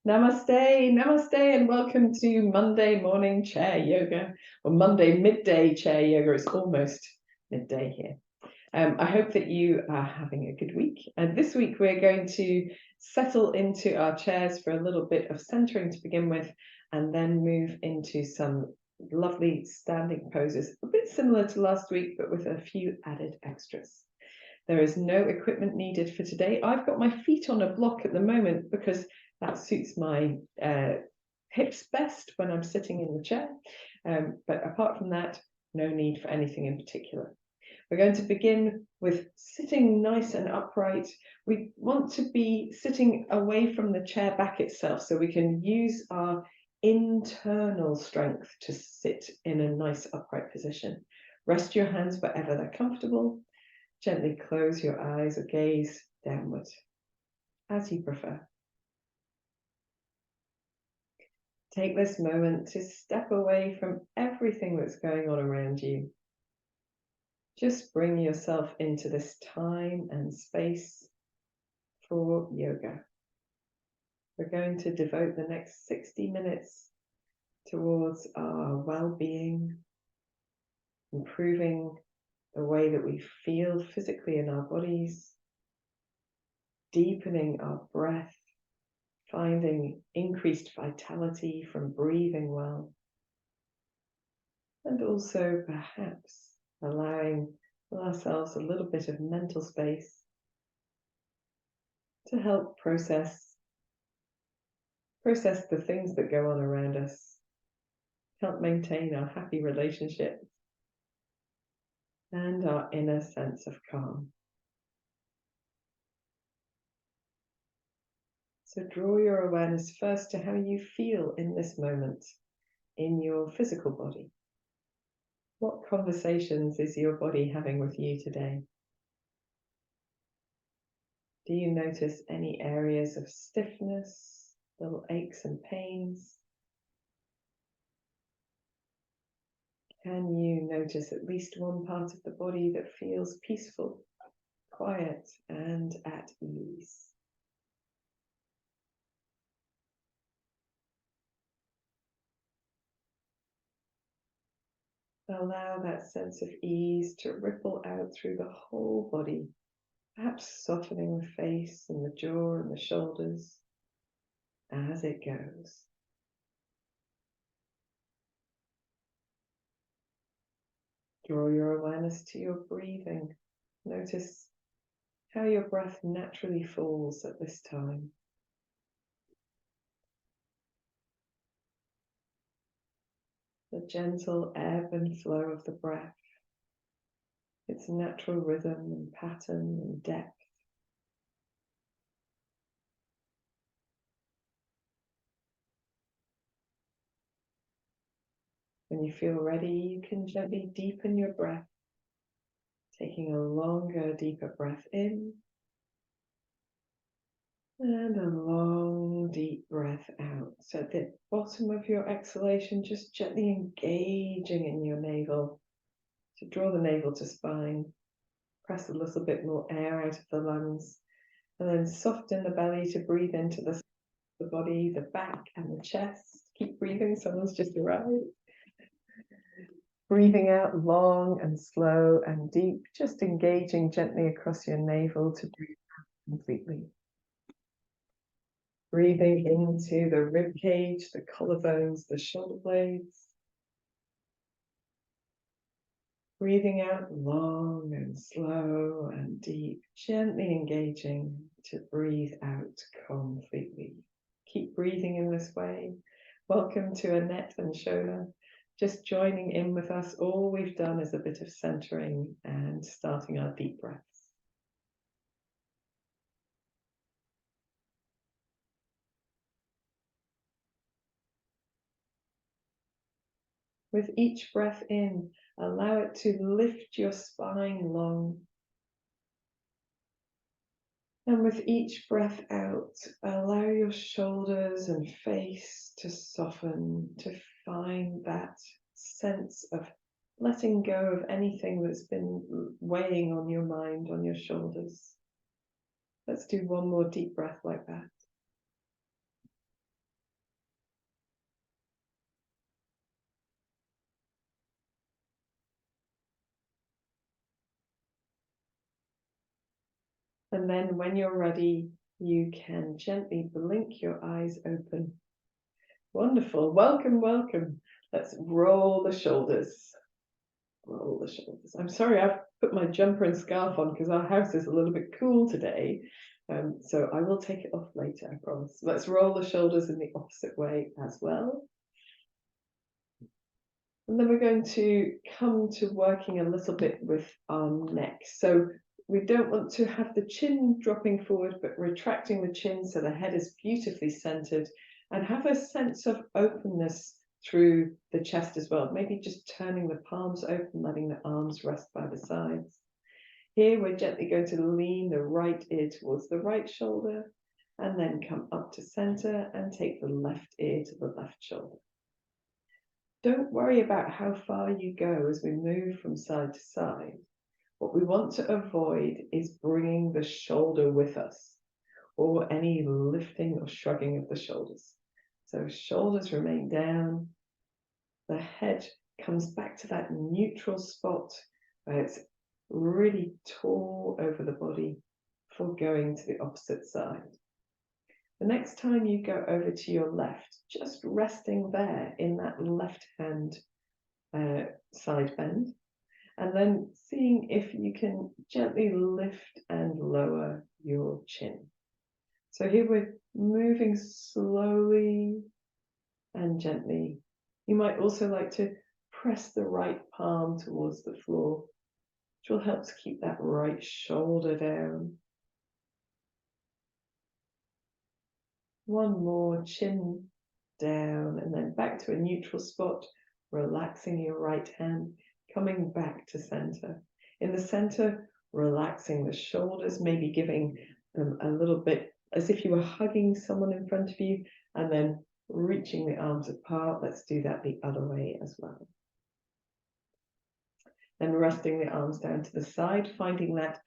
Namaste, namaste, and welcome to Monday morning chair yoga, or Monday midday chair yoga. It's almost midday here. I hope that you are having a good week. And this week we're going to settle into our chairs for a little bit of centering to begin with, and then move into some lovely standing poses, a bit similar to last week, but with a few added extras. There is no equipment needed for today. I've got my feet on a block at the moment because that suits my hips best when I'm sitting in the chair. But apart from that, no need for anything in particular. We're going to begin with sitting nice and upright. We want to be sitting away from the chair back itself so we can use our internal strength to sit in a nice upright position. Rest your hands wherever they're comfortable. Gently close your eyes or gaze downward, as you prefer. Take this moment to step away from everything that's going on around you. Just bring yourself into this time and space for yoga. We're going to devote the next 60 minutes towards our well-being, improving the way that we feel physically in our bodies, deepening our breath, finding increased vitality from breathing well, and also perhaps allowing ourselves a little bit of mental space to help process the things that go on around us, help maintain our happy relationships and our inner sense of calm. So draw your awareness first to how you feel in this moment in your physical body. What conversations is your body having with you today? Do you notice any areas of stiffness, little aches and pains? Can you notice at least one part of the body that feels peaceful, quiet, and at ease? Allow that sense of ease to ripple out through the whole body, perhaps softening the face and the jaw and the shoulders as it goes. Draw your awareness to your breathing. Notice how your breath naturally falls at this time. The gentle ebb and flow of the breath, its natural rhythm and pattern and depth. When you feel ready, you can gently deepen your breath, taking a longer, deeper breath in and a long, deep breath out. So at the bottom of your exhalation, just gently engaging in your navel to draw the navel to spine, press a little bit more air out of the lungs, and then soften the belly to breathe into the body, the back and the chest. Keep breathing, someone's just arrived. Breathing out long and slow and deep, just engaging gently across your navel to breathe out completely. Breathing into the rib cage, the collarbones, the shoulder blades. Breathing out long and slow and deep, gently engaging to breathe out completely. Keep breathing in this way. Welcome to Annette and Shona. Just joining in with us. All we've done is a bit of centering and starting our deep breaths. With each breath in, allow it to lift your spine long. And with each breath out, allow your shoulders and face to soften, to find that sense of letting go of anything that's been weighing on your mind, on your shoulders. Let's do one more deep breath like that. And then when you're ready, you can gently blink your eyes open. Wonderful. Welcome, welcome. Let's roll the shoulders. Roll the shoulders. I'm sorry, I've put my jumper and scarf on because our house is a little bit cool today. So I will take it off later, I promise. Let's roll the shoulders in the opposite way as well. And then we're going to come to working a little bit with our neck. So we don't want to have the chin dropping forward, but retracting the chin so the head is beautifully centered, and have a sense of openness through the chest as well. Maybe just turning the palms open, letting the arms rest by the sides. Here we're gently going to lean the right ear towards the right shoulder, and then come up to center and take the left ear to the left shoulder. Don't worry about how far you go as we move from side to side. What we want to avoid is bringing the shoulder with us, or any lifting or shrugging of the shoulders. So shoulders remain down. The head comes back to that neutral spot where it's really tall over the body before going to the opposite side. The next time you go over to your left, just resting there in that left hand side bend, and then seeing if you can gently lift and lower your chin. So here we're moving slowly and gently. You might also like to press the right palm towards the floor, which will help to keep that right shoulder down. One more, chin down, and then back to a neutral spot, relaxing your right hand, coming back to center. In the center, relaxing the shoulders, maybe giving them a little bit as if you were hugging someone in front of you, and then reaching the arms apart. Let's do that the other way as well. Then resting the arms down to the side, finding that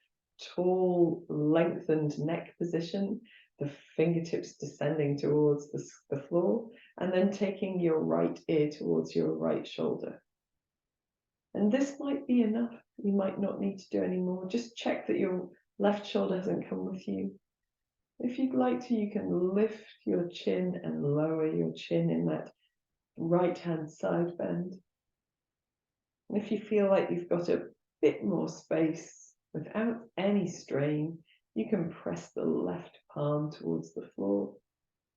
tall, lengthened neck position, the fingertips descending towards the floor, and then taking your right ear towards your right shoulder. And this might be enough. You might not need to do any more. Just check that your left shoulder hasn't come with you. If you'd like to, you can lift your chin and lower your chin in that right hand side bend. And if you feel like you've got a bit more space without any strain, you can press the left palm towards the floor,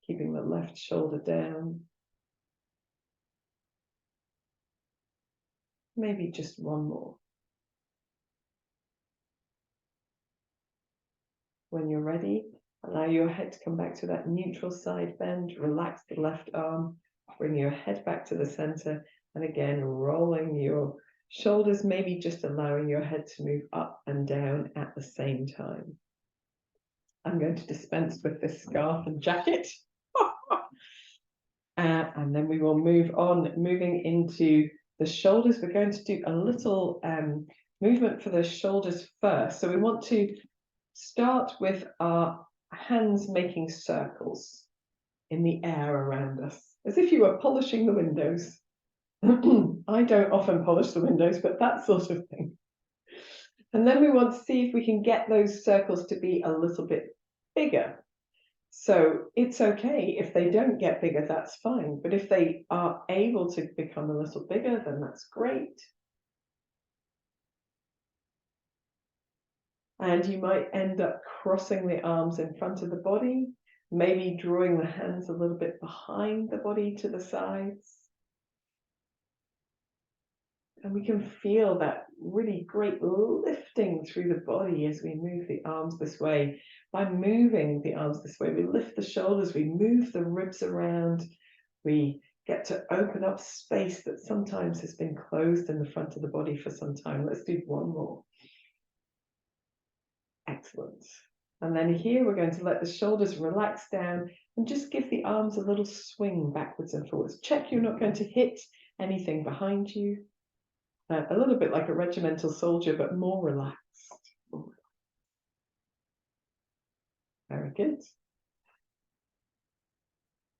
keeping the left shoulder down. Maybe just one more. When you're ready, allow your head to come back to that neutral side bend. Relax the left arm, bring your head back to the center, and again, rolling your shoulders, maybe just allowing your head to move up and down at the same time. I'm going to dispense with this scarf and jacket. And then we will move on, moving into the shoulders. We're going to do a little movement for the shoulders first. So we want to start with our hands making circles in the air around us, as if you were polishing the windows. I don't often polish the windows, but that sort of thing. And then we want to see if we can get those circles to be a little bit bigger. So it's okay if they don't get bigger, that's fine. But if they are able to become a little bigger, then that's great. And you might end up crossing the arms in front of the body, maybe drawing the hands a little bit behind the body to the sides. And we can feel that really great lifting through the body as we move the arms this way. By moving the arms this way, we lift the shoulders, we move the ribs around, we get to open up space that sometimes has been closed in the front of the body for some time. Let's do one more. Excellent. And then here we're going to let the shoulders relax down and just give the arms a little swing backwards and forwards. Check you're not going to hit anything behind you. A little bit like a regimental soldier, but more relaxed. Very good.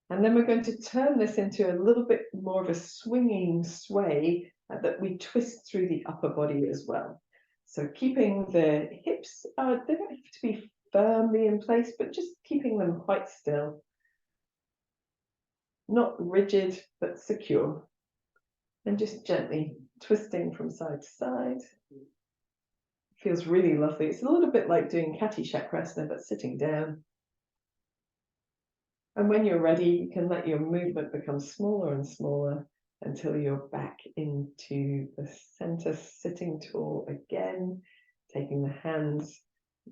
And then we're going to turn this into a little bit more of a swinging sway that we twist through the upper body as well. So keeping the hips, they don't have to be firmly in place, but just keeping them quite still. Not rigid, but secure. And just gently twisting from side to side. Feels really lovely. It's a little bit like doing Kati Chakrasana, but sitting down. And when you're ready, you can let your movement become smaller and smaller until you're back into the center, sitting tall again, taking the hands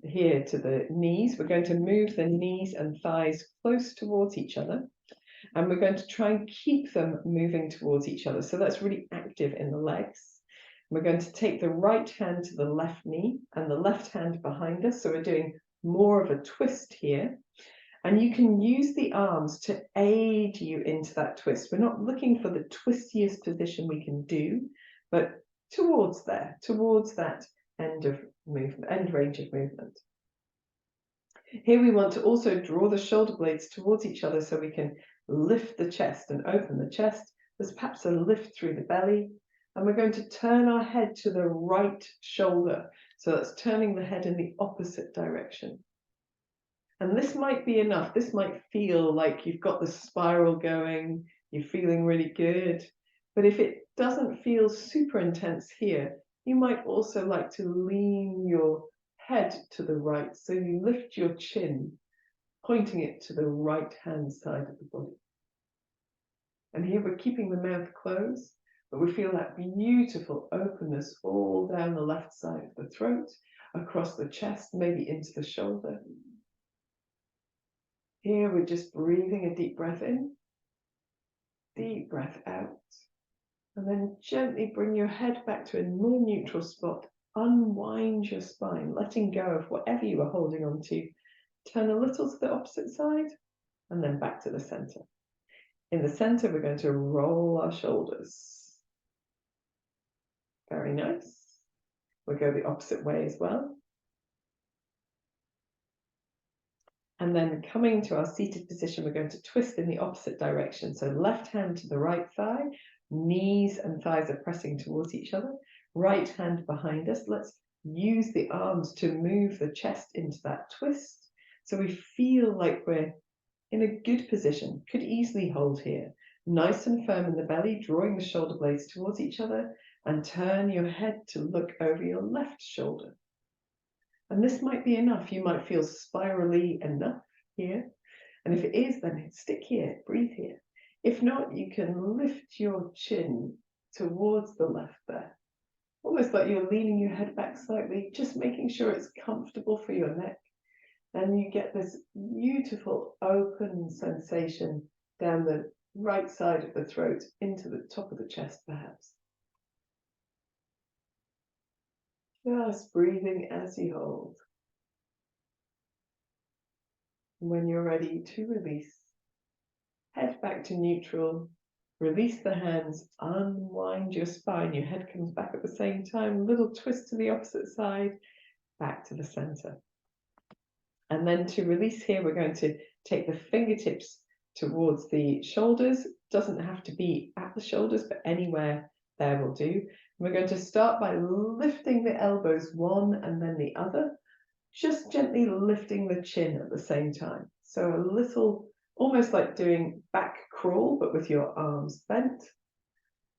here to the knees. We're going to move the knees and thighs close towards each other. And we're going to try and keep them moving towards each other. So that's really active in the legs. We're going to take the right hand to the left knee and the left hand behind us. So we're doing more of a twist here. And you can use the arms to aid you into that twist. We're not looking for the twistiest position we can do, but towards there, towards that end of movement, end range of movement. Here we want to also draw the shoulder blades towards each other so we can lift the chest and open the chest. There's perhaps a lift through the belly. And we're going to turn our head to the right shoulder. So that's turning the head in the opposite direction. And this might be enough. This might feel like you've got the spiral going, you're feeling really good. But if it doesn't feel super intense here, you might also like to lean your head to the right. So you lift your chin, pointing it to the right hand side of the body. And here we're keeping the mouth closed, but we feel that beautiful openness all down the left side of the throat, across the chest, maybe into the shoulder. Here we're just breathing a deep breath in, deep breath out, and then gently bring your head back to a more neutral spot. Unwind your spine, letting go of whatever you were holding on to. Turn a little to the opposite side, and then back to the center. In the center, we're going to roll our shoulders. Very nice. We'll go the opposite way as well. And then coming to our seated position, we're going to twist in the opposite direction. So left hand to the right thigh, knees and thighs are pressing towards each other. Right hand behind us. Let's use the arms to move the chest into that twist. So we feel like we're in a good position, could easily hold here. Nice and firm in the belly, drawing the shoulder blades towards each other, and turn your head to look over your left shoulder. And this might be enough. You might feel spirally enough here. And if it is, then stick here, breathe here. If not, you can lift your chin towards the left there. Almost like you're leaning your head back slightly, just making sure it's comfortable for your neck. And you get this beautiful open sensation down the right side of the throat into the top of the chest, perhaps. Just breathing as you hold. When you're ready to release, head back to neutral, release the hands, unwind your spine, your head comes back at the same time, little twist to the opposite side, back to the center. And then to release here, we're going to take the fingertips towards the shoulders. Doesn't have to be at the shoulders, but anywhere there will do. We're going to start by lifting the elbows one and then the other, just gently lifting the chin at the same time. So a little, almost like doing back crawl, but with your arms bent.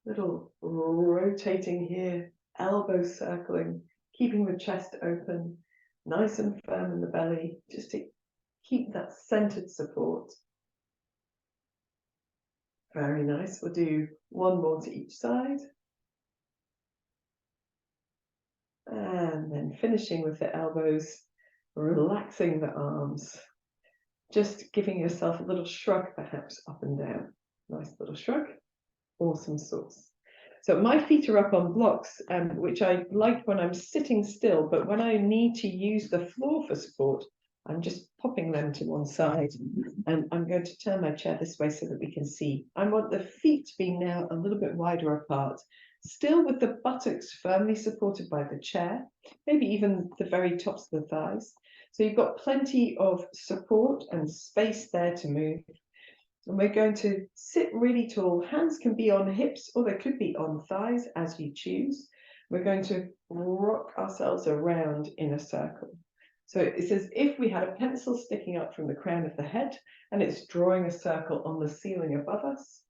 Little rotating here, elbows circling, keeping the chest open, nice and firm in the belly, just to keep that centered support. Very nice. We'll do one more to each side. And then finishing with the elbows, relaxing the arms, just giving yourself a little shrug, perhaps up and down. Nice little shrug. Awesome sauce. So my feet are up on blocks, which I like when I'm sitting still, but when I need to use the floor for support, I'm just popping them to one side. And I'm going to turn my chair this way so that we can see. I want the feet to be now a little bit wider apart, still with the buttocks firmly supported by the chair, maybe even the very tops of the thighs. So you've got plenty of support and space there to move. And we're going to sit really tall. Hands can be on hips or they could be on thighs as you choose. We're going to rock ourselves around in a circle. So it's as if we had a pencil sticking up from the crown of the head, and it's drawing a circle on the ceiling above us.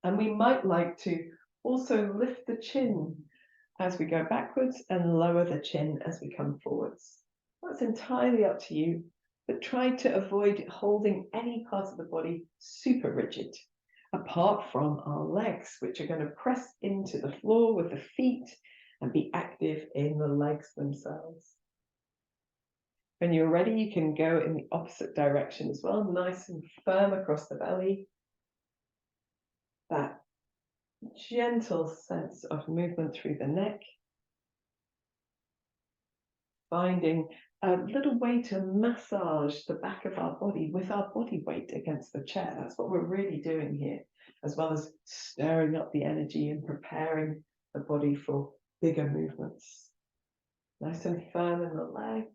And we might like to also lift the chin as we go backwards and lower the chin as we come forwards. That's entirely up to you, but try to avoid holding any part of the body super rigid, apart from our legs, which are going to press into the floor with the feet and be active in the legs themselves. When you're ready, you can go in the opposite direction as well, nice and firm across the belly. That gentle sense of movement through the neck. Finding a little way to massage the back of our body with our body weight against the chair. That's what we're really doing here, as well as stirring up the energy and preparing the body for bigger movements. Nice and firm in the legs.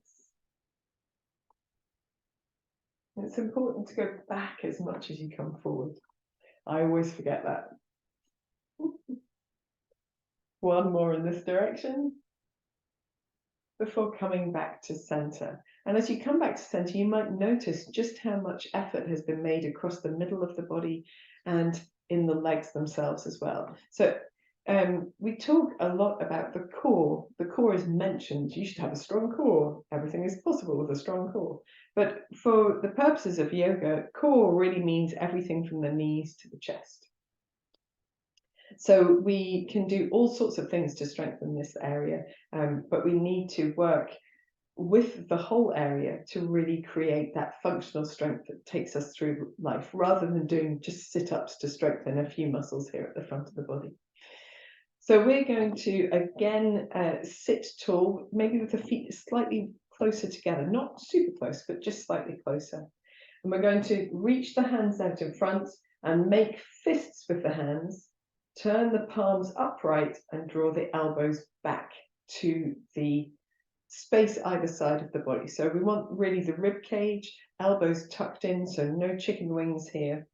It's important to go back as much as you come forward. I always forget that. One more in this direction before coming back to center. And as you come back to center, you might notice just how much effort has been made across the middle of the body and in the legs themselves as well. So we talk a lot about the core. The core is mentioned. You should have a strong core. Everything is possible with a strong core. But for the purposes of yoga, core really means everything from the knees to the chest. So we can do all sorts of things to strengthen this area, but we need to work with the whole area to really create that functional strength that takes us through life, rather than doing just sit-ups to strengthen a few muscles here at the front of the body. So we're going to again sit tall, maybe with the feet slightly closer together, not super close, but just slightly closer. And we're going to reach the hands out in front and make fists with the hands. Turn the palms upright and draw the elbows back to the space either side of the body. So we want really the rib cage, elbows tucked in, so no chicken wings here.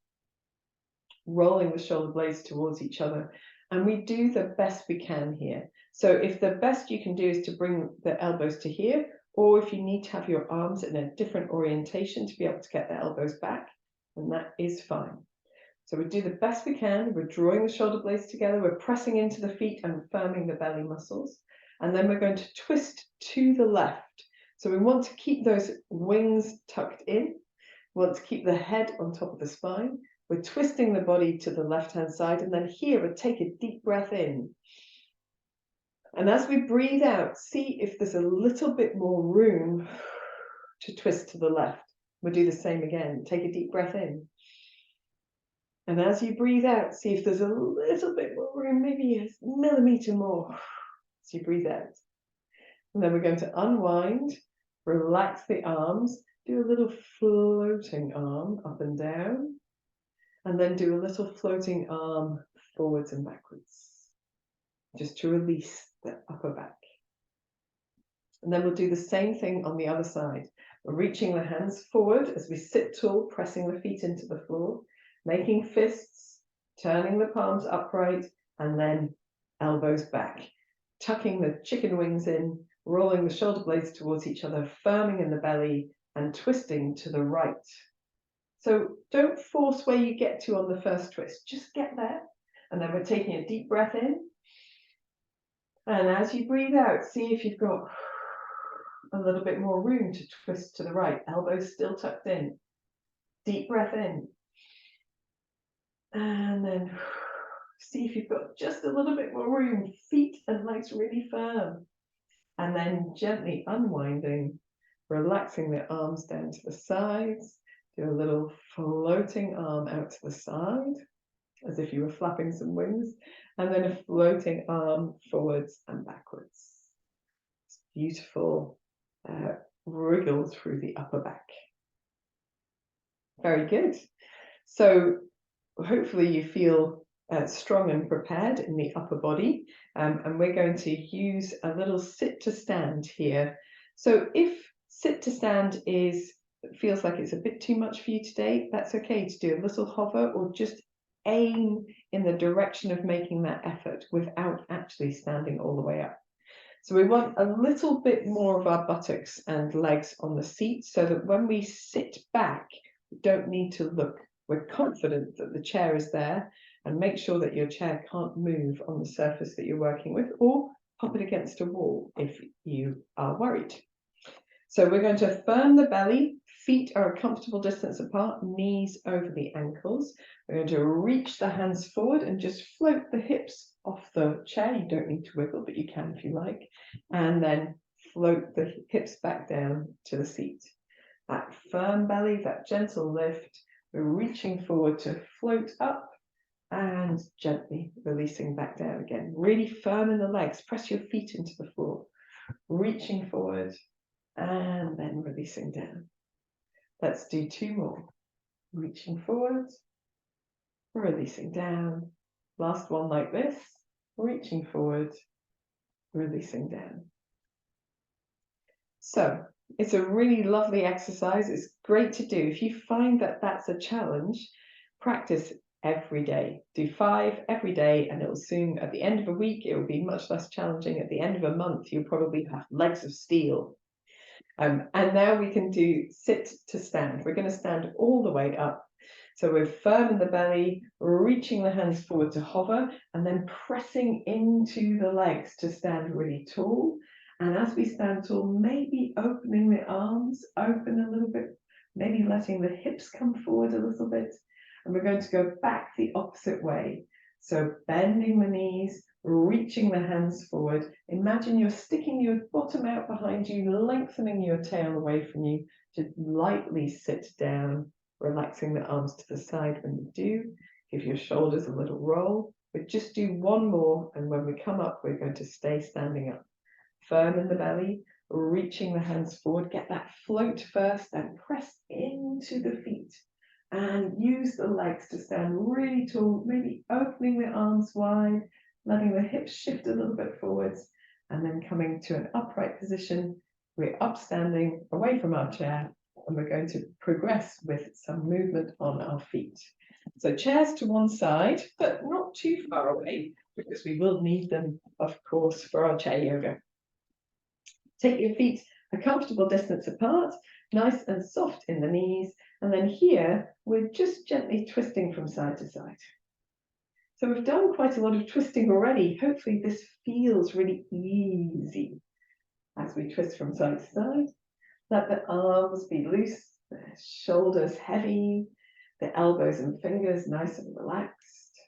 Rolling the shoulder blades towards each other. And we do the best we can here. So if the best you can do is to bring the elbows to here, or if you need to have your arms in a different orientation to be able to get the elbows back, then that is fine. So we do the best we can. We're drawing the shoulder blades together. We're pressing into the feet and firming the belly muscles. And then we're going to twist to the left. So we want to keep those wings tucked in. We want to keep the head on top of the spine. We're twisting the body to the left-hand side. And then here, we'll take a deep breath in. And as we breathe out, see if there's a little bit more room to twist to the left. We'll do the same again. Take a deep breath in. And as you breathe out, see if there's a little bit more room, maybe a millimeter more as you breathe out. And then we're going to unwind, relax the arms, do a little floating arm up and down, and then do a little floating arm forwards and backwards, just to release the upper back. And then we'll do the same thing on the other side. We're reaching the hands forward as we sit tall, pressing the feet into the floor, making fists, turning the palms upright, and then elbows back, tucking the chicken wings in, rolling the shoulder blades towards each other, firming in the belly, and twisting to the right. So don't force where you get to on the first twist, just get there. And then we're taking a deep breath in. And as you breathe out, see if you've got a little bit more room to twist to the right, elbows still tucked in. Deep breath in. And then see if you've got just a little bit more room, feet and legs really firm. And then gently unwinding, relaxing the arms down to the sides. Do a little floating arm out to the side, as if you were flapping some wings. And then a floating arm forwards and backwards. It's beautiful wriggle through the upper back. Very good. So hopefully you feel strong and prepared in the upper body, and we're going to use a little sit to stand here. So if sit to stand feels like it's a bit too much for you today, that's okay to do a little hover or just aim in the direction of making that effort without actually standing all the way up. So we want a little bit more of our buttocks and legs on the seat so that when we sit back, we don't need to look. We're confident that the chair is there, and make sure that your chair can't move on the surface that you're working with, or pop it against a wall if you are worried. So we're going to firm the belly, feet are a comfortable distance apart, knees over the ankles. We're going to reach the hands forward and just float the hips off the chair. You don't need to wiggle, but you can if you like. And then float the hips back down to the seat. That firm belly, that gentle lift, we're reaching forward to float up and gently releasing back down again. Really firm in the legs, press your feet into the floor. Reaching forward and then releasing down. Let's do 2 more. Reaching forward, releasing down. Last one like this. Reaching forward, releasing down. So it's a really lovely exercise. It's great to do. If you find that that's a challenge, practice every day. Do 5 every day, and it will soon, at the end of a week, it will be much less challenging. At the end of a month, you'll probably have legs of steel. And now we can do sit to stand. We're going to stand all the way up. So we're firm in the belly, reaching the hands forward to hover, and then pressing into the legs to stand really tall. And as we stand tall, maybe opening the arms, open a little bit, maybe letting the hips come forward a little bit. And we're going to go back the opposite way. So bending the knees, reaching the hands forward. Imagine you're sticking your bottom out behind you, lengthening your tail away from you to lightly sit down, relaxing the arms to the side when you do. Give your shoulders a little roll. But just do 1 more, and when we come up, we're going to stay standing up. Firm in the belly, reaching the hands forward. Get that float first, then press into the feet. And use the legs to stand really tall, maybe opening the arms wide, letting the hips shift a little bit forwards, and then coming to an upright position. We're upstanding away from our chair, and we're going to progress with some movement on our feet. So chairs to one side, but not too far away, because we will need them, of course, for our chair yoga. Take your feet a comfortable distance apart, nice and soft in the knees, and then here we're just gently twisting from side to side. So we've done quite a lot of twisting already. Hopefully this feels really easy as we twist from side to side. Let the arms be loose, the shoulders heavy, the elbows and fingers nice and relaxed.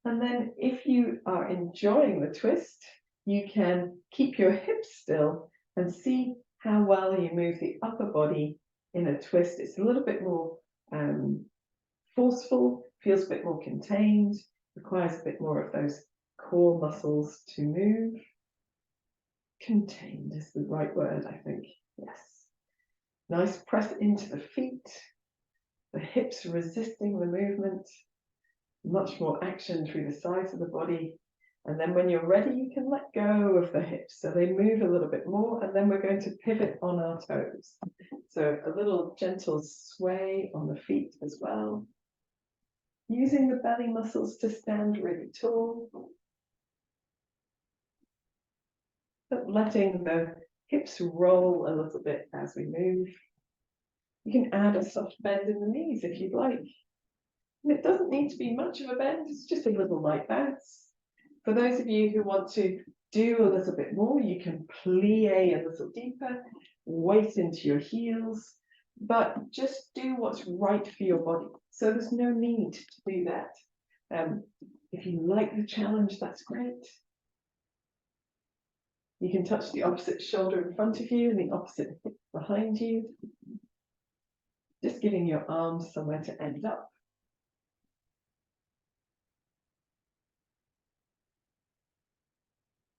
And then if you are enjoying the twist, you can keep your hips still and see how well you move the upper body in a twist. It's a little bit more forceful, feels a bit more contained, requires a bit more of those core muscles to move. Contained is the right word, I think. Yes. Nice press into the feet, the hips resisting the movement, much more action through the sides of the body. And then when you're ready, you can let go of the hips so they move a little bit more, and then we're going to pivot on our toes. So a little gentle sway on the feet as well. Using the belly muscles to stand really tall, but letting the hips roll a little bit as we move. You can add a soft bend in the knees if you'd like. And it doesn't need to be much of a bend, it's just a little light bounce. For those of you who want to do a little bit more, you can plie a little deeper, weight into your heels, but just do what's right for your body. So there's no need to do that. If you like the challenge, that's great. You can touch the opposite shoulder in front of you and the opposite hip behind you. Just giving your arms somewhere to end up.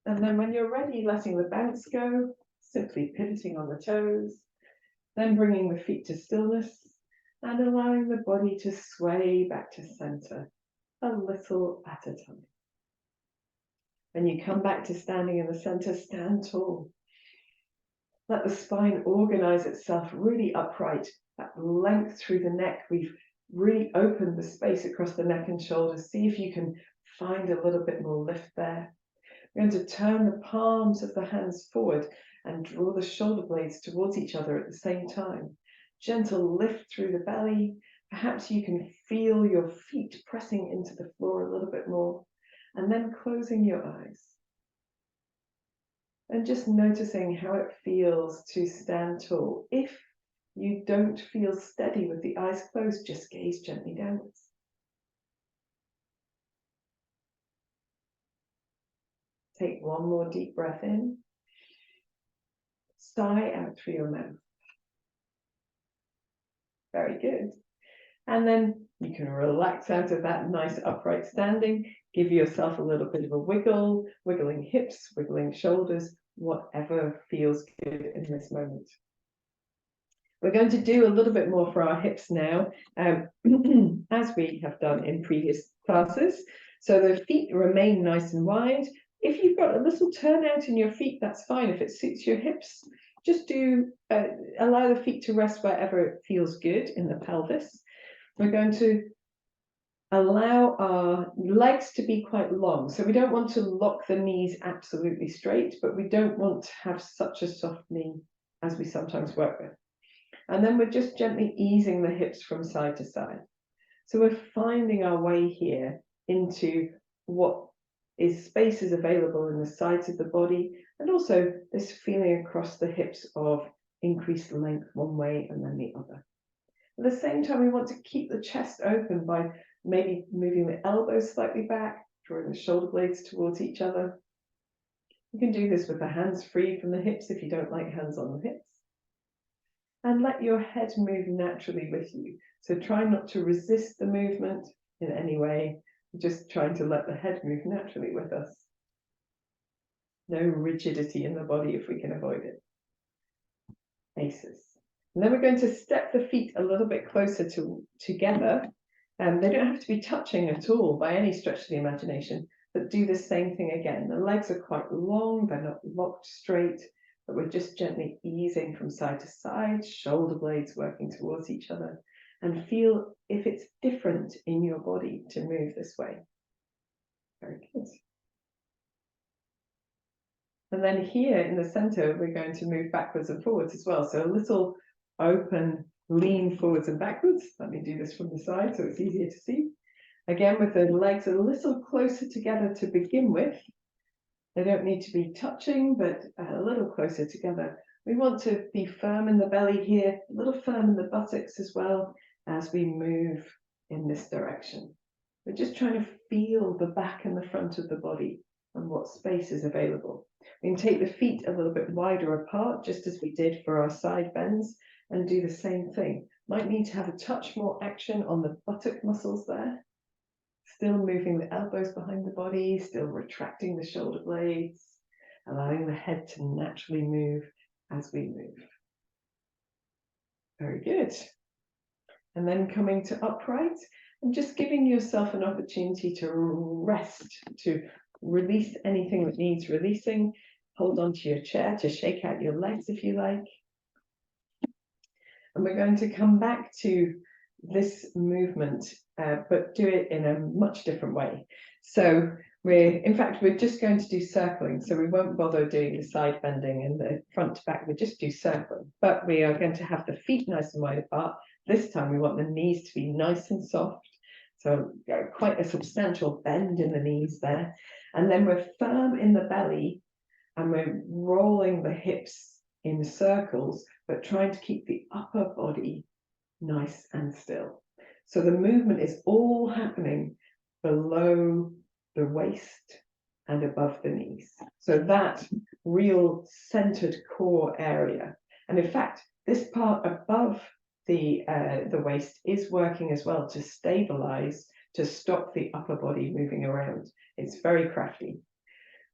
And then when you're ready, letting the bounce go, simply pivoting on the toes, then bringing the feet to stillness and allowing the body to sway back to center a little at a time. When you come back to standing in the center, stand tall. Let the spine organize itself really upright, that length through the neck. We've really opened the space across the neck and shoulders. See if you can find a little bit more lift there. We're going to turn the palms of the hands forward and draw the shoulder blades towards each other at the same time. Gentle lift through the belly. Perhaps you can feel your feet pressing into the floor a little bit more, and then closing your eyes. And just noticing how it feels to stand tall. If you don't feel steady with the eyes closed, just gaze gently downwards. Take one more deep breath in. Sigh out through your mouth. Very good. And then you can relax out of that nice upright standing. Give yourself a little bit of a wiggle, wiggling hips, wiggling shoulders, whatever feels good in this moment. We're going to do a little bit more for our hips now, as we have done in previous classes. So the feet remain nice and wide. If you've got a little turnout in your feet, that's fine. If it suits your hips, just do allow the feet to rest wherever it feels good in the pelvis. We're going to allow our legs to be quite long. So we don't want to lock the knees absolutely straight, but we don't want to have such a soft knee as we sometimes work with. And then we're just gently easing the hips from side to side. So we're finding our way here into what is spaces available in the sides of the body, and also this feeling across the hips of increased length one way and then the other. At the same time, we want to keep the chest open by maybe moving the elbows slightly back, drawing the shoulder blades towards each other. You can do this with the hands free from the hips if you don't like hands on the hips. And let your head move naturally with you. So try not to resist the movement in any way, just trying to let the head move naturally with us. No rigidity in the body if we can avoid it. Aces. And then we're going to step the feet a little bit closer together. They don't have to be touching at all by any stretch of the imagination, but do the same thing again. The legs are quite long, they're not locked straight, but we're just gently easing from side to side, shoulder blades working towards each other, and feel if it's different in your body to move this way. Very good. And then here in the center, we're going to move backwards and forwards as well. So a little open lean forwards and backwards. Let me do this from the side so it's easier to see. Again, with the legs a little closer together to begin with. They don't need to be touching, but a little closer together. We want to be firm in the belly here, a little firm in the buttocks as well as we move in this direction. We're just trying to feel the back and the front of the body and what space is available. We can take the feet a little bit wider apart, just as we did for our side bends, and do the same thing. Might need to have a touch more action on the buttock muscles there. Still moving the elbows behind the body, still retracting the shoulder blades, allowing the head to naturally move as we move. Very good. And then coming to upright and just giving yourself an opportunity to rest, to release anything that needs releasing. Hold onto your chair to shake out your legs if you like. And we're going to come back to this movement, but do it in a much different way. So in fact, we're just going to do circling. So we won't bother doing the side bending and the front to back. We'll just do circling, but we are going to have the feet nice and wide apart. This time we want the knees to be nice and soft. So quite a substantial bend in the knees there. And then we're firm in the belly and we're rolling the hips in circles, but trying to keep the upper body nice and still. So the movement is all happening below the waist and above the knees. So that real centered core area. And in fact, this part above the waist is working as well to stabilize, to stop the upper body moving around. It's very crafty.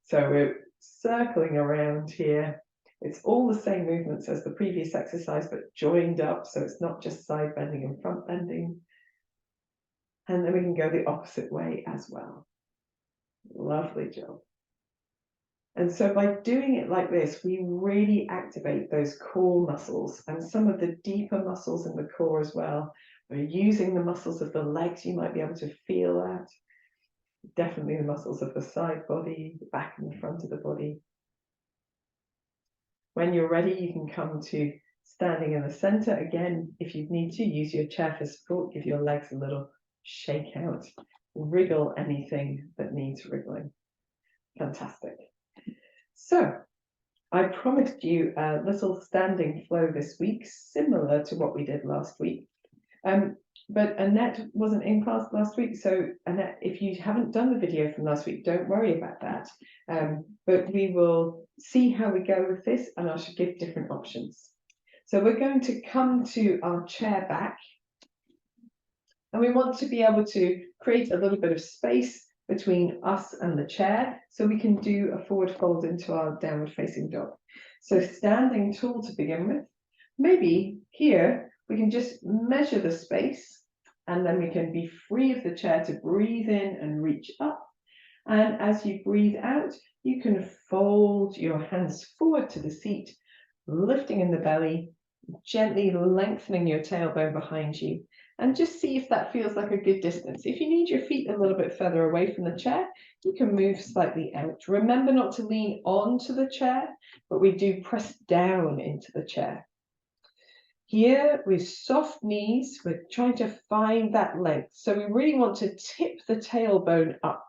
So we're circling around here. It's all the same movements as the previous exercise, but joined up. So it's not just side bending and front bending. And then we can go the opposite way as well. Lovely job. And so by doing it like this, we really activate those core muscles and some of the deeper muscles in the core as well. We're using the muscles of the legs. You might be able to feel that. Definitely the muscles of the side body, the back and the front of the body. When you're ready, you can come to standing in the center. Again, if you need to, use your chair for support. Give your legs a little shake out. Wriggle anything that needs wriggling. Fantastic. So, I promised you a little standing flow this week, similar to what we did last week. But Annette wasn't in class last week, so Annette, if you haven't done the video from last week, don't worry about that. But we will see how we go with this, and I should give different options. So we're going to come to our chair back, and we want to be able to create a little bit of space between us and the chair, so we can do a forward fold into our downward facing dog. So standing tall to begin with. Maybe here we can just measure the space, and then we can be free of the chair to breathe in and reach up. And as you breathe out, you can fold your hands forward to the seat, lifting in the belly, gently lengthening your tailbone behind you, and just see if that feels like a good distance. If you need your feet a little bit further away from the chair, you can move slightly out. Remember not to lean onto the chair, but we do press down into the chair. Here, with soft knees, we're trying to find that length. So we really want to tip the tailbone up,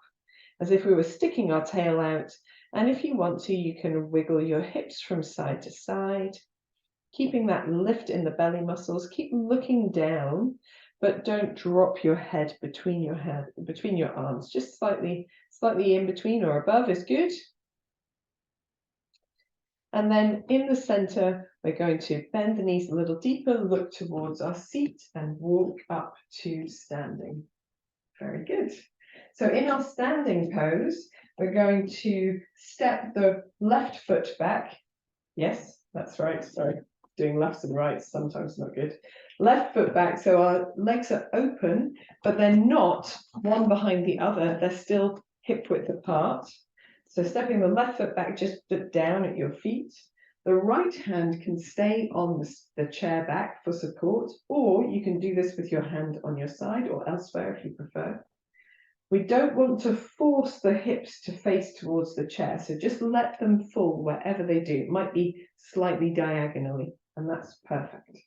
as if we were sticking our tail out. And if you want to, you can wiggle your hips from side to side, keeping that lift in the belly muscles. Keep looking down, but don't drop your head between your arms. Just slightly in between or above is good. And then in the center, we're going to bend the knees a little deeper, look towards our seat, and walk up to standing. Very good. So in our standing pose, we're going to step the left foot back. Yes, that's right. Sorry, doing lefts and rights, sometimes not good. Left foot back, so our legs are open, but they're not one behind the other. They're still hip width apart. So stepping the left foot back, just look down at your feet. The right hand can stay on the chair back for support, or you can do this with your hand on your side or elsewhere if you prefer. We don't want to force the hips to face towards the chair, so just let them fall wherever they do. It might be slightly diagonally, and that's perfect.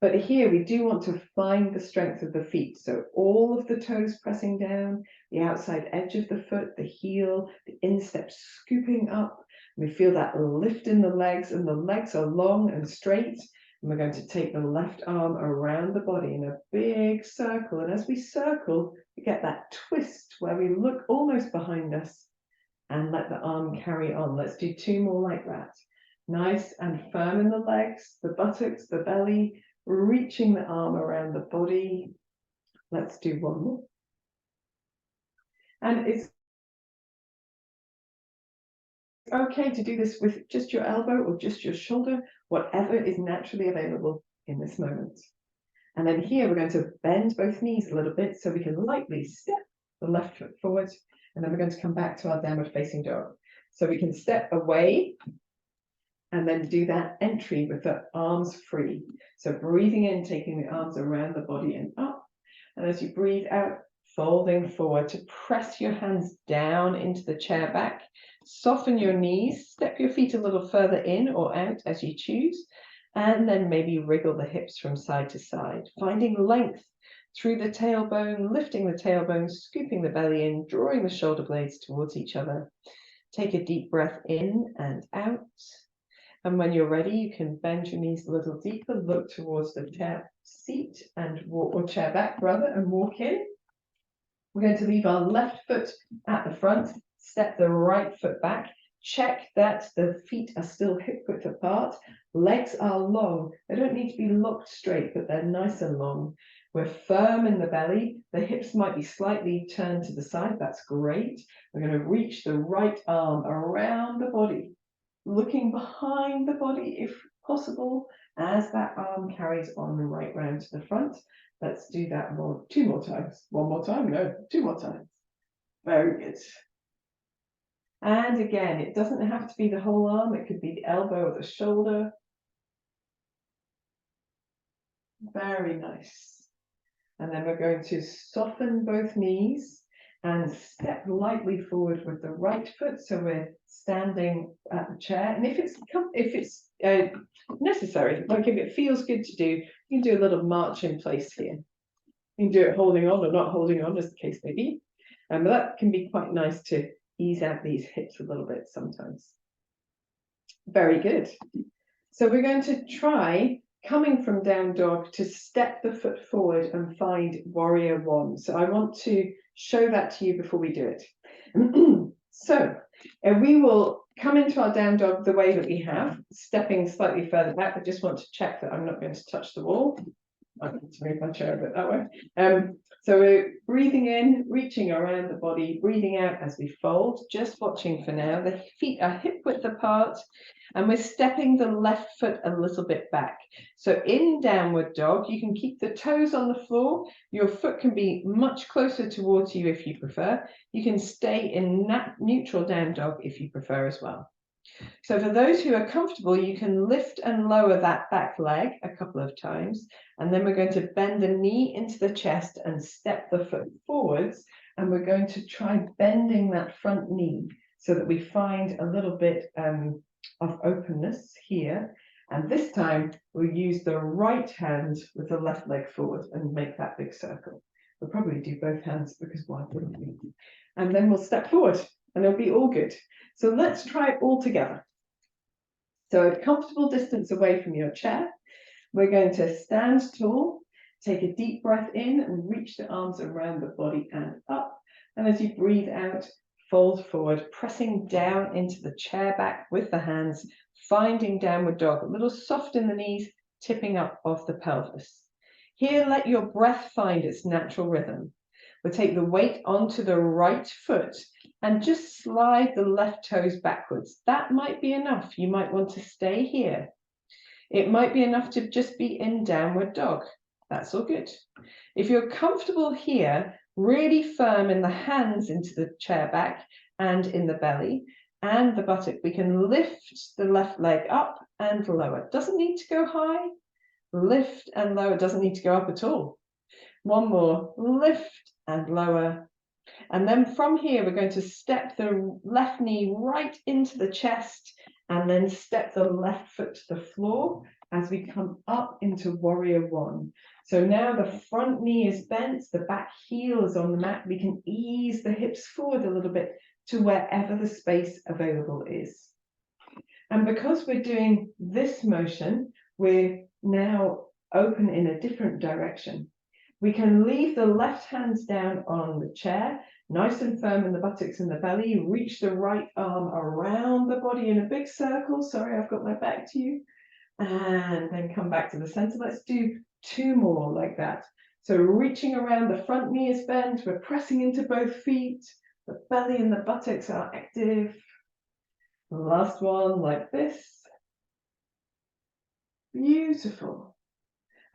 But here we do want to find the strength of the feet. So all of the toes pressing down, the outside edge of the foot, the heel, the instep scooping up. We feel that lift in the legs, and the legs are long and straight. And we're going to take the left arm around the body in a big circle. And as we circle, we get that twist where we look almost behind us and let the arm carry on. Let's do 2 more like that. Nice and firm in the legs, the buttocks, the belly, reaching the arm around the body. Let's do 1 more. And it's okay to do this with just your elbow or just your shoulder, whatever is naturally available in this moment. And then here we're going to bend both knees a little bit so we can lightly step the left foot forward, and then we're going to come back to our downward facing dog. So we can step away and then do that entry with the arms free. So breathing in, taking the arms around the body and up. And as you breathe out, folding forward to press your hands down into the chair back. Soften your knees, step your feet a little further in or out as you choose. And then maybe wriggle the hips from side to side, finding length through the tailbone, lifting the tailbone, scooping the belly in, drawing the shoulder blades towards each other. Take a deep breath in and out. And when you're ready, you can bend your knees a little deeper, look towards the chair seat and walk, or chair back rather, and walk in. We're going to leave our left foot at the front, step the right foot back, check that the feet are still hip width apart, legs are long. They don't need to be locked straight, but they're nice and long. We're firm in the belly. The hips might be slightly turned to the side. That's great. We're going to reach the right arm around the body, looking behind the body if possible, as that arm carries on right round to the front. Let's do that 2 more times. 1 more time? No, 2 more times. Very good. And again, it doesn't have to be the whole arm. It could be the elbow or the shoulder. Very nice. And then we're going to soften both knees and step lightly forward with the right foot. So we're standing at the chair. And if it's necessary, like if it feels good to do, you can do a little march in place here. You can do it holding on or not holding on, as the case may be. But that can be quite nice to ease out these hips a little bit sometimes. Very good. So we're going to try, coming from down dog, to step the foot forward and find warrior one. So I want to show that to you before we do it. So we will come into our down dog the way that we have, stepping slightly further back. I just want to check that I'm not going to touch the wall. I need to move my chair a bit that way. So we're breathing in, reaching around the body, breathing out as we fold, just watching for now. The feet are hip width apart, and we're stepping the left foot a little bit back. So in downward dog, you can keep the toes on the floor. Your foot can be much closer towards you if you prefer. You can stay in neutral down dog if you prefer as well. So for those who are comfortable, you can lift and lower that back leg a couple of times, and then we're going to bend the knee into the chest and step the foot forwards, and we're going to try bending that front knee so that we find a little bit of openness here. And this time we'll use the right hand with the left leg forward and make that big circle. We'll probably do both hands because why wouldn't we? And then we'll step forward and it'll be all good. So let's try it all together. So a comfortable distance away from your chair, we're going to stand tall, take a deep breath in and reach the arms around the body and up. And as you breathe out, fold forward, pressing down into the chair back with the hands, finding downward dog, a little soft in the knees, tipping up off the pelvis. Here, let your breath find its natural rhythm. We'll take the weight onto the right foot and just slide the left toes backwards. That might be enough. You might want to stay here. It might be enough to just be in downward dog. That's all good. If you're comfortable here, really firm in the hands into the chair back and in the belly and the buttock, we can lift the left leg up and lower. Doesn't need to go high. Lift and lower. Doesn't need to go up at all. One more. Lift and lower. And then from here, we're going to step the left knee right into the chest and then step the left foot to the floor as we come up into warrior one. So now the front knee is bent, the back heel is on the mat. We can ease the hips forward a little bit to wherever the space available is. And because we're doing this motion, we're now open in a different direction. We can leave the left hands down on the chair, nice and firm in the buttocks and the belly. Reach the right arm around the body in a big circle. Sorry, I've got my back to you. And then come back to the center. Let's do 2 more like that. So reaching around, the front knee is bent. We're pressing into both feet. The belly and the buttocks are active. Last one like this. Beautiful.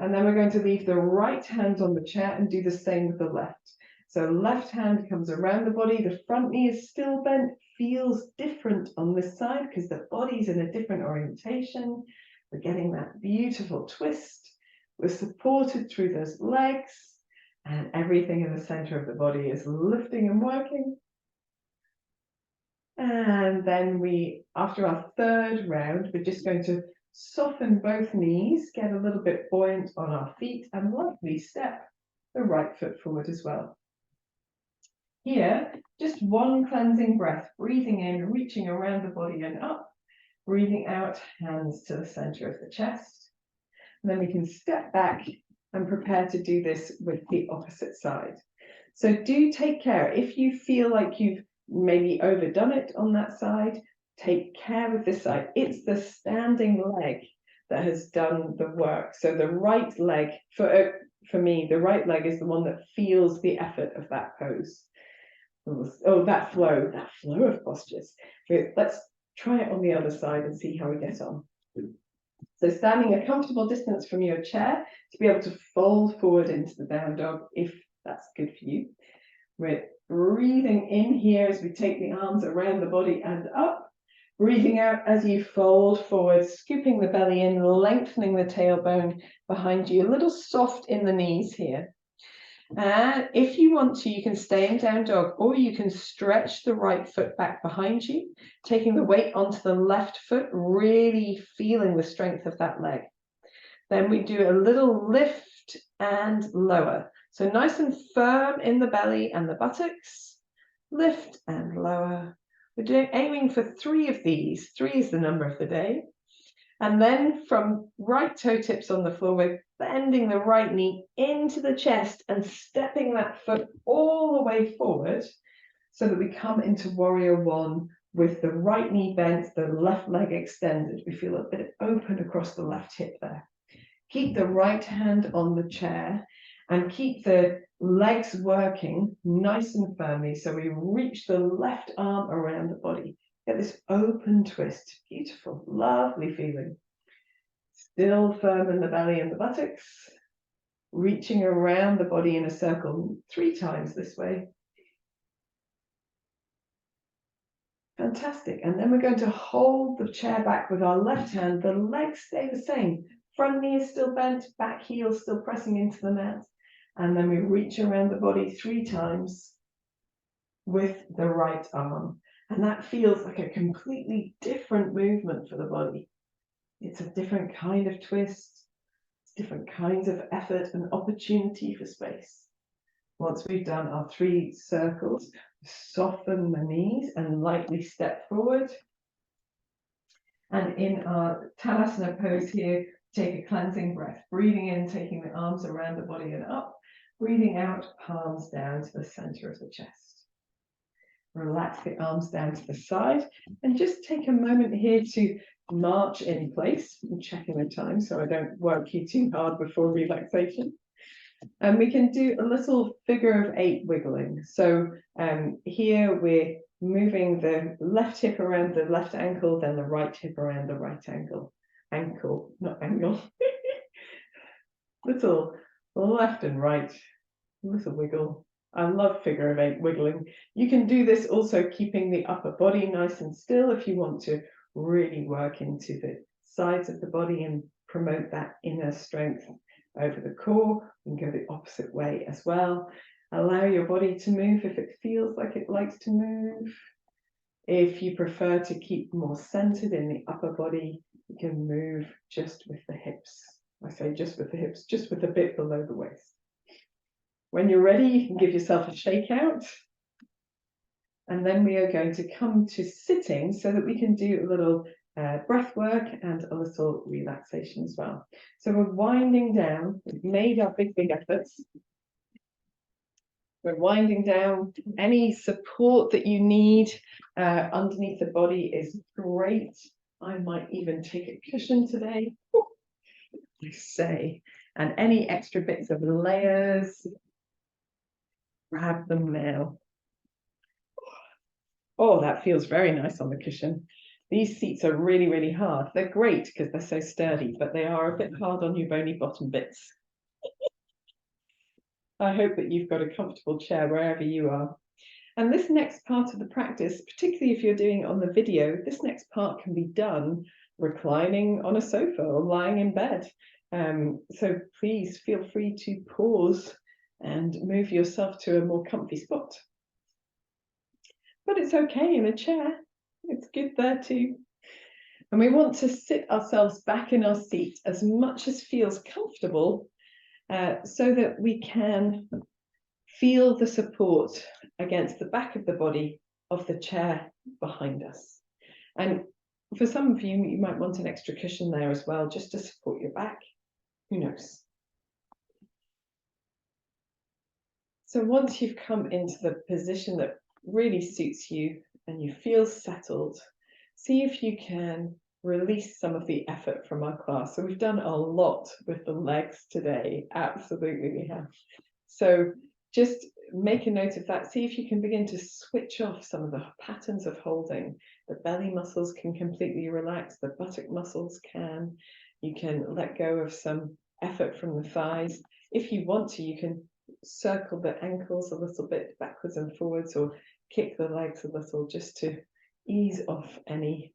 And then we're going to leave the right hand on the chair and do the same with the left. So left hand comes around the body, the front knee is still bent, feels different on this side because the body's in a different orientation. We're getting that beautiful twist. We're supported through those legs and everything in the center of the body is lifting and working. And then after our 3rd round, we're just going to soften both knees, get a little bit buoyant on our feet, and lightly step the right foot forward as well. Here, just one cleansing breath, breathing in, reaching around the body and up, breathing out, hands to the center of the chest. And then we can step back and prepare to do this with the opposite side. So do take care. If you feel like you've maybe overdone it on that side, take care with this side. It's the standing leg that has done the work. So the right leg, for me, the right leg is the one that feels the effort of that pose. Oh, that flow of postures. Let's try it on the other side and see how we get on. So standing a comfortable distance from your chair to be able to fold forward into the down dog, if that's good for you. We're breathing in here as we take the arms around the body and up. Breathing out as you fold forward, scooping the belly in, lengthening the tailbone behind you, a little soft in the knees here. And if you want to, you can stay in down dog, or you can stretch the right foot back behind you, taking the weight onto the left foot, really feeling the strength of that leg. Then we do a little lift and lower. So nice and firm in the belly and the buttocks, lift and lower. We're aiming for 3 of these. 3 is the number of the day. And then from right toe tips on the floor, we're bending the right knee into the chest and stepping that foot all the way forward so that we come into warrior one with the right knee bent, the left leg extended. We feel a bit open across the left hip there. Keep the right hand on the chair and keep the legs working nice and firmly. So we reach the left arm around the body. Get this open twist. Beautiful, lovely feeling. Still firm in the belly and the buttocks. Reaching around the body in a circle 3 times this way. Fantastic. And then we're going to hold the chair back with our left hand. The legs stay the same. Front knee is still bent, back heel still pressing into the mat. And then we reach around the body 3 times with the right arm. And that feels like a completely different movement for the body. It's a different kind of twist, different kinds of effort and opportunity for space. Once we've done our 3 circles, soften the knees and lightly step forward. And in our Tadasana pose here, take a cleansing breath, breathing in, taking the arms around the body and up, breathing out, palms down to the center of the chest. Relax the arms down to the side and just take a moment here to march in place. I'm checking the time so I don't work you too hard before relaxation. And we can do a little figure of 8 wiggling. So here we're moving the left hip around the left ankle, then the right hip around the right ankle. Ankle, not angle. Little left and right, little wiggle. I love figure of 8 wiggling. You can do this also keeping the upper body nice and still if you want to really work into the sides of the body and promote that inner strength over the core. You can go the opposite way as well. Allow your body to move if it feels like it likes to move. If you prefer to keep more centered in the upper body, you can move just with the hips. I say just with the hips, just with a bit below the waist. When you're ready, you can give yourself a shake out. And then we are going to come to sitting so that we can do a little breath work and a little relaxation as well. So we're winding down. We've made our big efforts. We're winding down. Any support that you need underneath the body is great. I might even take a cushion today, I say. And any extra bits of layers, grab them now. Oh, that feels very nice on the cushion. These seats are really, really hard. They're great because they're so sturdy, but they are a bit hard on your bony bottom bits. I hope that you've got a comfortable chair wherever you are. And this next part of the practice, particularly if you're doing it on the video, this next part can be done reclining on a sofa or lying in bed. So please feel free to pause and move yourself to a more comfy spot. But it's okay in a chair. It's good there too. And we want to sit ourselves back in our seat as much as feels comfortable so that we can feel the support against the back of the body of the chair behind us. And for some of you, you might want an extra cushion there as well, just to support your back. Who knows? So once you've come into the position that really suits you and you feel settled, see if you can release some of the effort from our class. So we've done a lot with the legs today. Absolutely we have. So just make a note of that. See if you can begin to switch off some of the patterns of holding. The belly muscles can completely relax. The buttock muscles can. You can let go of some effort from the thighs. If you want to, you can circle the ankles a little bit backwards and forwards or kick the legs a little just to ease off any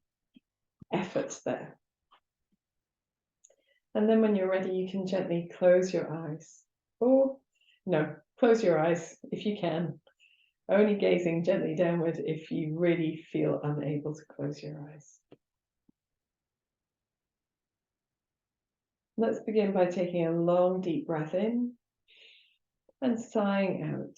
efforts there. And then when you're ready, you can gently close your eyes. Or, no, Close your eyes if you can, only gazing gently downward if you really feel unable to close your eyes. Let's begin by taking a long, deep breath in and sighing out.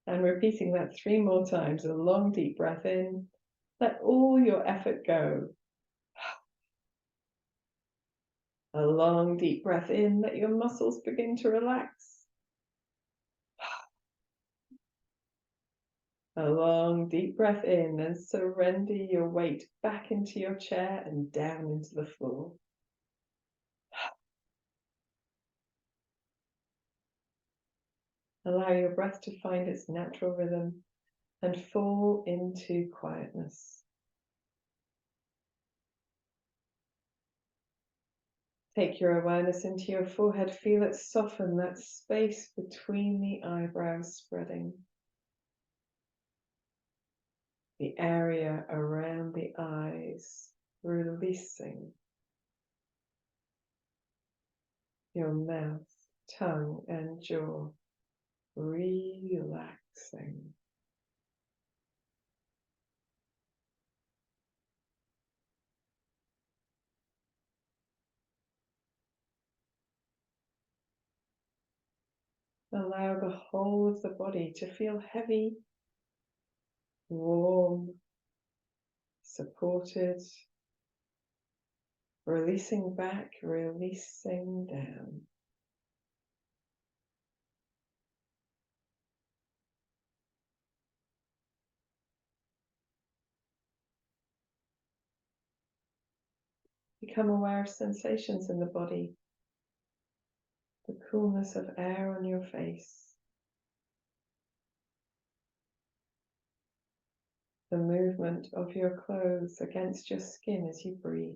And repeating that 3 more times. A long, deep breath in. Let all your effort go. A long, deep breath in. Let your muscles begin to relax. A long, deep breath in and surrender your weight back into your chair and down into the floor. Allow your breath to find its natural rhythm and fall into quietness. Take your awareness into your forehead. Feel it soften, that space between the eyebrows spreading. The area around the eyes releasing. Your mouth, tongue, and jaw relaxing. Allow the whole of the body to feel heavy, warm, supported, releasing back, releasing down. Become aware of sensations in the body, the coolness of air on your face, the movement of your clothes against your skin as you breathe.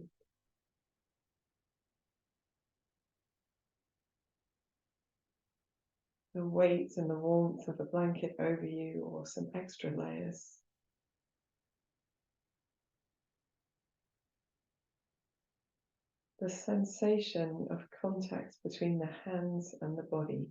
The weight and the warmth of a blanket over you or some extra layers. The sensation of contact between the hands and the body.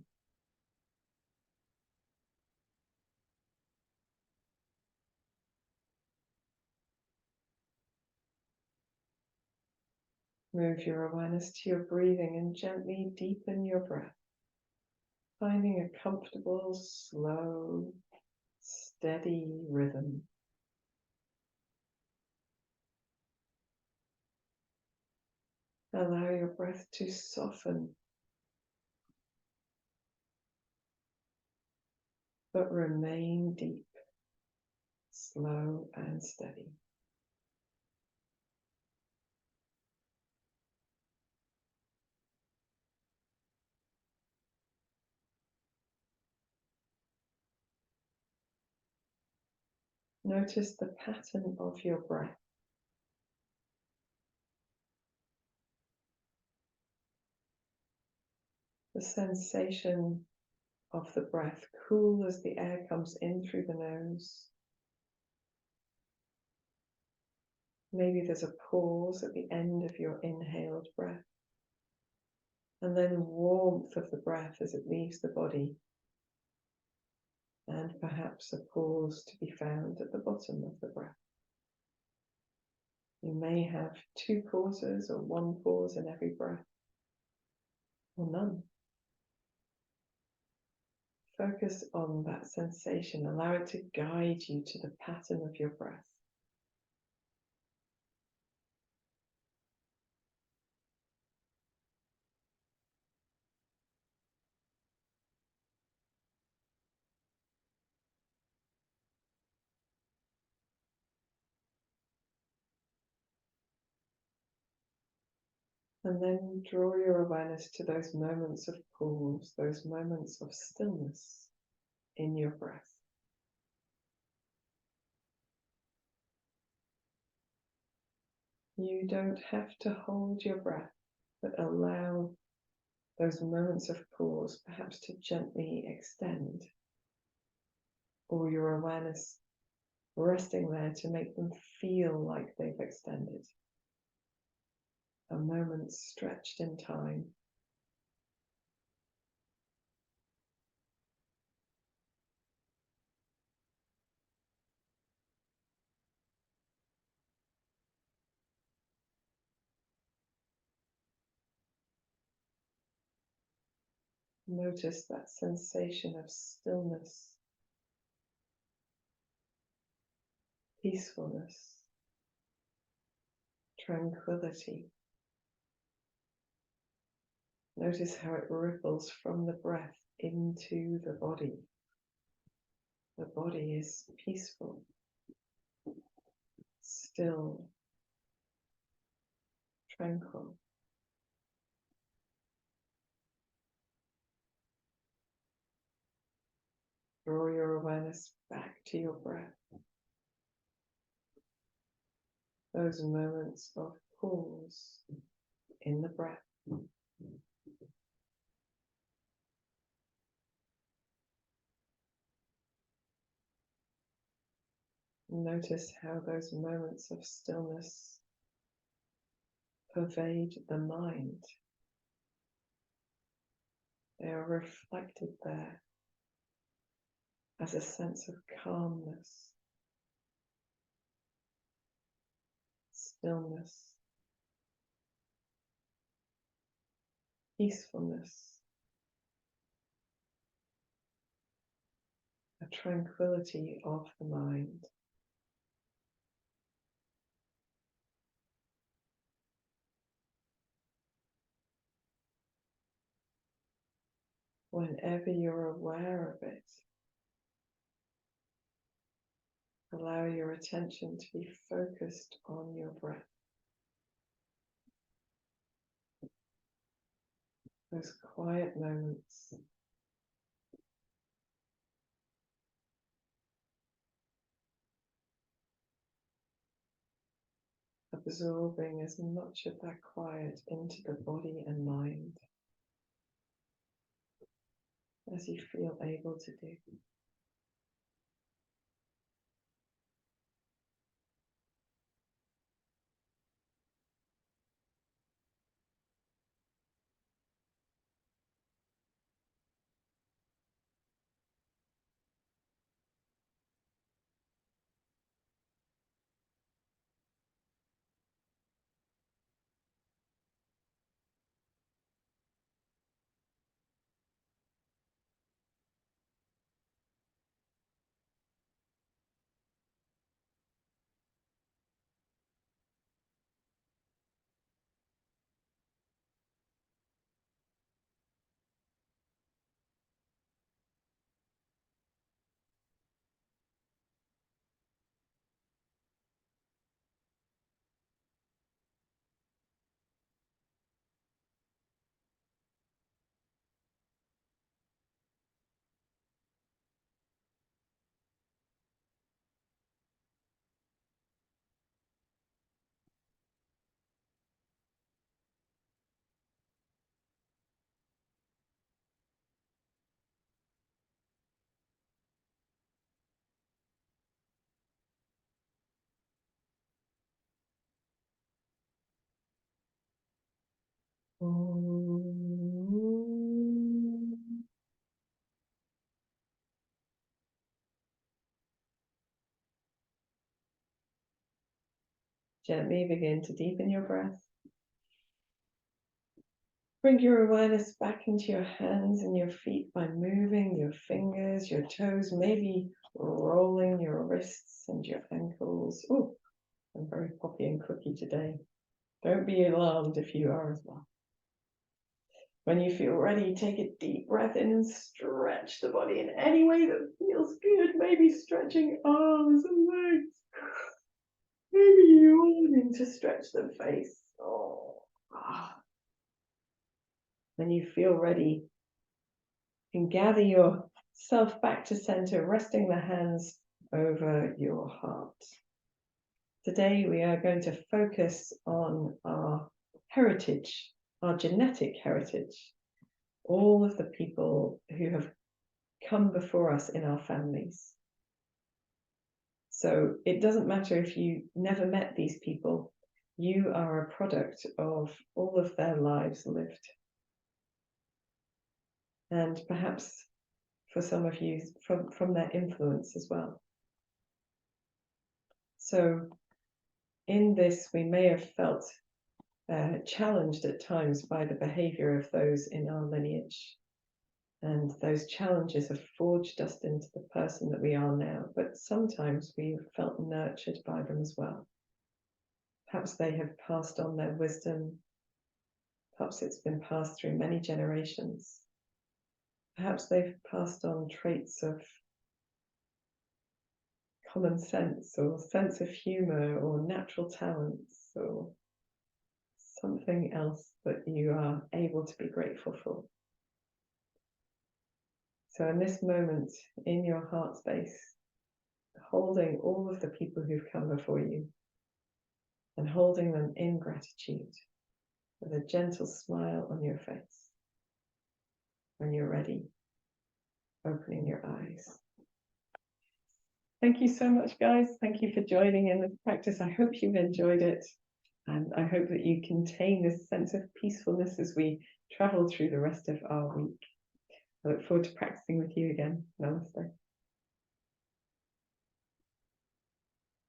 Move your awareness to your breathing and gently deepen your breath, finding a comfortable, slow, steady rhythm. Allow your breath to soften, but remain deep, slow and steady. Notice the pattern of your breath. The sensation of the breath, cool as the air comes in through the nose. Maybe there's a pause at the end of your inhaled breath. And then warmth of the breath as it leaves the body. And perhaps a pause to be found at the bottom of the breath. You may have 2 pauses or 1 pause in every breath, or none. Focus on that sensation. Allow it to guide you to the pattern of your breath. And then draw your awareness to those moments of pause, those moments of stillness in your breath. You don't have to hold your breath, but allow those moments of pause perhaps to gently extend, or your awareness resting there to make them feel like they've extended. A moment stretched in time. Notice that sensation of stillness, peacefulness, tranquility. Notice how it ripples from the breath into the body. The body is peaceful, still, tranquil. Draw your awareness back to your breath. Those moments of pause in the breath. Notice how those moments of stillness pervade the mind. They are reflected there as a sense of calmness, stillness, peacefulness, a tranquility of the mind. Whenever you're aware of it, allow your attention to be focused on your breath. Those quiet moments, absorbing as much of that quiet into the body and mind as you feel able to do. Gently begin to deepen your breath. Bring your awareness back into your hands and your feet by moving your fingers, your toes, maybe rolling your wrists and your ankles. Oh, I'm very poppy and cookie today. Don't be alarmed if you are as well. When you feel ready, take a deep breath in and stretch the body in any way that feels good. Maybe stretching arms and legs. Maybe yawning to stretch the face. Oh. When you feel ready, you can gather yourself back to center, resting the hands over your heart. Today we are going to focus on our heritage, our genetic heritage, all of the people who have come before us in our families. So it doesn't matter if you never met these people, you are a product of all of their lives lived. And perhaps for some of you, from their influence as well. So in this, we may have felt challenged at times by the behavior of those in our lineage. And those challenges have forged us into the person that we are now, but sometimes we've felt nurtured by them as well. Perhaps they have passed on their wisdom. Perhaps it's been passed through many generations. Perhaps they've passed on traits of common sense or sense of humor or natural talents or something else that you are able to be grateful for. So in this moment, in your heart space, holding all of the people who've come before you and holding them in gratitude with a gentle smile on your face. When you're ready, opening your eyes. Thank you so much, guys. Thank you for joining in this practice. I hope you've enjoyed it. And I hope that you contain this sense of peacefulness as we travel through the rest of our week. I look forward to practicing with you again. Namaste.